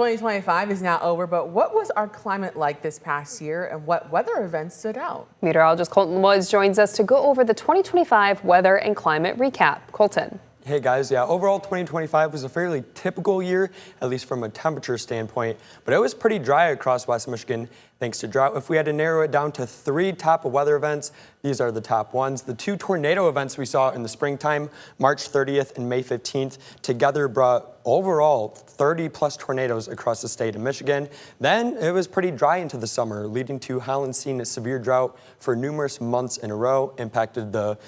2025 is now over, but what was our climate like this past year and what weather events stood out? Meteorologist Colton Woods joins us to go over the 2025 weather and climate recap. Colton. Hey guys, yeah, overall 2025 was a fairly typical year, at least from a temperature standpoint, but it was pretty dry across West Michigan thanks to drought. If we had to narrow it down to 3 top weather events, these are the top ones. The 2 tornado events we saw in the springtime, March 30th and May 15th, together brought overall 30+ tornadoes across the state of Michigan. Then it was pretty dry into the summer, leading to Holland seeing a severe drought for numerous months in a row, impacted the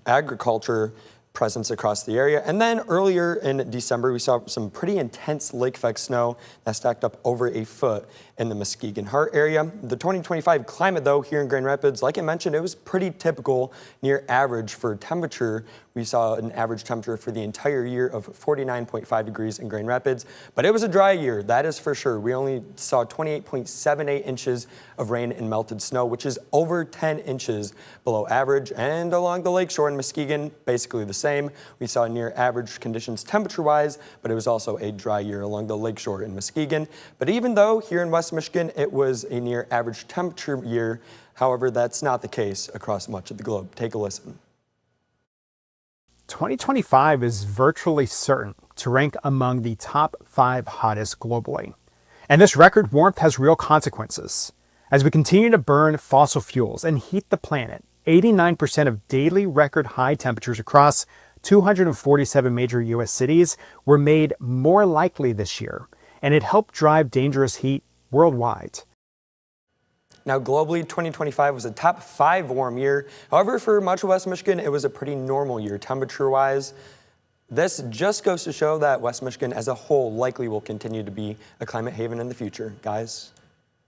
agriculture presence across the area. And then earlier in December, we saw some pretty intense lake effect snow that stacked up over a foot in the Muskegon Hart area. The 2025 climate, though, here in Grand Rapids, like I mentioned, it was pretty typical, near average for temperature. We saw an average temperature for the entire year of 49.5 degrees in Grand Rapids, but it was a dry year, that is for sure. We only saw 28.78 inches of rain and melted snow, which is over 10 inches below average. And along the lakeshore in Muskegon, basically the same. We saw near average conditions temperature-wise, but it was also a dry year along the lakeshore in Muskegon. But even though here in West Michigan, it was a near average temperature year, however, that's not the case across much of the globe. Take a listen. 2025 is virtually certain to rank among the top 5 hottest globally. And this record warmth has real consequences. As we continue to burn fossil fuels and heat the planet, 89% of daily record high temperatures across 247 major U.S. cities were made more likely this year, and it helped drive dangerous heat worldwide. Now, globally, 2025 was a top 5 warm year. However, for much of West Michigan, it was a pretty normal year temperature-wise. This just goes to show that West Michigan as a whole likely will continue to be a climate haven in the future. Guys?